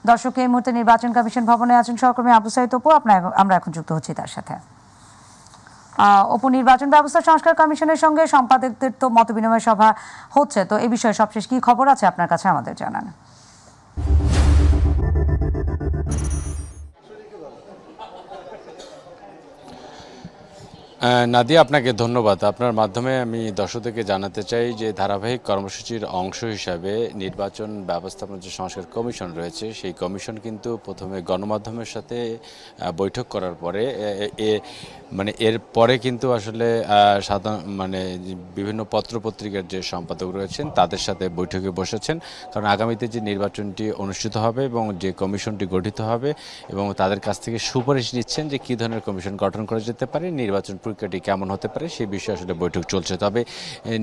দর্শক, এই মুহূর্তে নির্বাচন কমিশন ভবনে আছেন সহকর্মী আবু সাইদ অপু। আমরা এখন যুক্ত হচ্ছি তার সাথে। অপু, নির্বাচন ব্যবস্থা সংস্কার কমিশনের সঙ্গে সম্পাদকদের তো মতবিনিময় সভা হচ্ছে, তো এই বিষয়ে সবশেষ কি খবর আছে আপনার কাছে আমাদের জানান। নাদিয়া, আপনাকে ধন্যবাদ। আপনার মাধ্যমে আমি দর্শকদেরকে জানাতে চাই যে ধারাবাহিক কর্মসূচির অংশ হিসাবে নির্বাচন ব্যবস্থাপনা যে সংস্কার কমিশন রয়েছে, সেই কমিশন কিন্তু প্রথমে গণমাধ্যমের সাথে বৈঠক করার পরে এর পরে কিন্তু আসলে বিভিন্ন পত্রপত্রিকার যে সম্পাদক রয়েছেন তাদের সাথে বৈঠকে বসেছেন। কারণ আগামীতে যে নির্বাচনটি অনুষ্ঠিত হবে এবং যে কমিশনটি গঠিত হবে এবং তাদের কাছ থেকে সুপারিশ নিচ্ছেন যে কী ধরনের কমিশন গঠন করা যেতে পারে, নির্বাচন প্রক্রিয়াটি কেমন হতে পারে, সেই বিষয়ে আসলে বৈঠক চলছে। তবে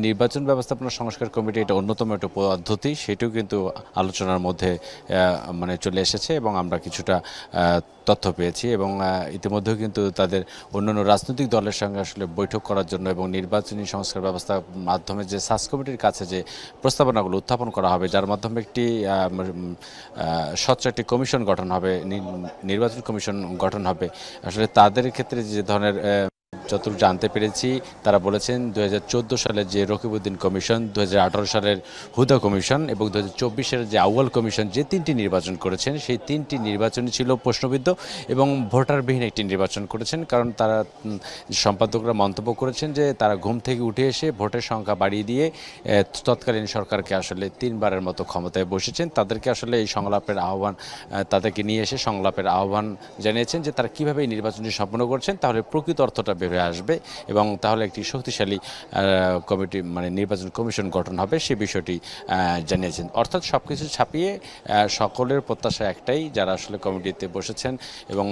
নির্বাচন ব্যবস্থাপনা সংস্কার কমিটি এটা অন্যতম একটা পদ্ধতি, সেটিও কিন্তু আলোচনার মধ্যে চলে এসেছে এবং আমরা কিছুটা তথ্য পেয়েছি এবং ইতিমধ্যেও কিন্তু তাদের অন্যান্য রাজনৈতিক দলের সঙ্গে আসলে বৈঠক করার জন্য এবং নির্বাচনী সংস্কার ব্যবস্থার মাধ্যমে যে সার্চ কমিটির কাছে যে প্রস্তাবনাগুলো উত্থাপন করা হবে, যার মাধ্যমে একটি স্বচ্ছ একটি কমিশন গঠন হবে, নির্বাচন কমিশন গঠন হবে। আসলে তাদের ক্ষেত্রে যে ধরনের যতটুকু জানতে পেরেছি, তারা বলেছেন 2014 সালের যে রকিবউদ্দিন কমিশন, 2018 সালের হুদা কমিশন এবং 2024 সালের যে আউয়াল কমিশন, যে তিনটি নির্বাচন করেছেন সেই তিনটি নির্বাচনই ছিল প্রশ্নবিদ্ধ এবং ভোটারবিহীন একটি নির্বাচন করেছেন। কারণ তারা সম্পাদকরা মন্তব্য করেছেন যে তারা ঘুম থেকে উঠে এসে ভোটের সংখ্যা বাড়িয়ে দিয়ে তৎকালীন সরকারকে আসলে 3বারের মতো ক্ষমতায় বসেছেন। তাদেরকে আসলে এই সংলাপের আহ্বান, তাদেরকে নিয়ে এসে সংলাপের আহ্বান জানিয়েছেন যে তারা কীভাবে এই নির্বাচনটি সম্পন্ন করছেন, তাহলে প্রকৃত অর্থটা বের আসবে এবং তাহলে একটি শক্তিশালী কমিটি নির্বাচন কমিশন গঠন হবে, সে বিষয়টি জানিয়েছেন। অর্থাৎ সবকিছু ছাপিয়ে সকলের প্রত্যাশা একটাই, যারা আসলে কমিটিতে বসেছেন এবং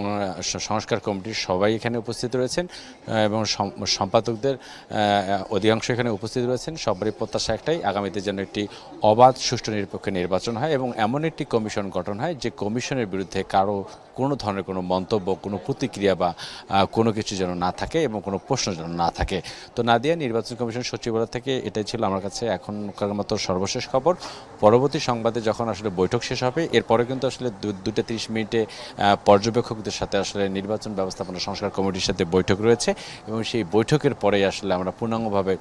সংস্কার কমিটির সবাই এখানে উপস্থিত রয়েছেন এবং সম্পাদকদের অধিকাংশ এখানে উপস্থিত রয়েছেন, সবারই প্রত্যাশা একটাই, আগামীতে যেন একটি অবাধ, সুষ্ঠু, নিরপেক্ষ নির্বাচন হয় এবং এমন একটি কমিশন গঠন হয় যে কমিশনের বিরুদ্ধে কারো কোনো ধরনের কোনো মন্তব্য, কোনো প্রতিক্রিয়া বা কোনো কিছু যেন না থাকে এবং কোনো প্রশ্ন যেন না থাকে। তো নাদিয়া, নির্বাচন কমিশন সচিবালয় থেকে এটাই ছিল আমার কাছে এখনকার মতো সর্বশেষ খবর। পরবর্তী সংবাদে যখন আসলে বৈঠক শেষ হবে, এরপরে কিন্তু আসলে 2টা 30 মিনিটে পর্যবেক্ষকদের সাথে আসলে নির্বাচন ব্যবস্থাপনা সংস্কার কমিটির সাথে বৈঠক রয়েছে এবং সেই বৈঠকের পরেই আসলে আমরা পূর্ণাঙ্গভাবে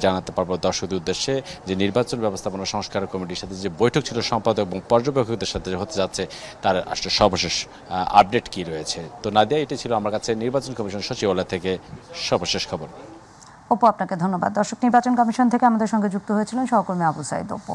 জানাতে পারবো দর্শকদের উদ্দেশ্যে যে নির্বাচন ব্যবস্থাপনা সংস্কার কমিটির সাথে যে বৈঠক ছিল সম্পাদক এবং পর্যবেক্ষকদের সাথে হতে যাচ্ছে, তার আসলে সর্বশেষ আপডেট কি রয়েছে। তো নাদিয়া, এটি ছিল আমার কাছে নির্বাচন কমিশন সচিবালয় থেকে সর্বশেষ খবর। অপু, আপনাকে ধন্যবাদ। দর্শক, নির্বাচন কমিশন থেকে আমাদের সঙ্গে যুক্ত হয়েছিলেন সহকর্মী আবু সাইদ অপু।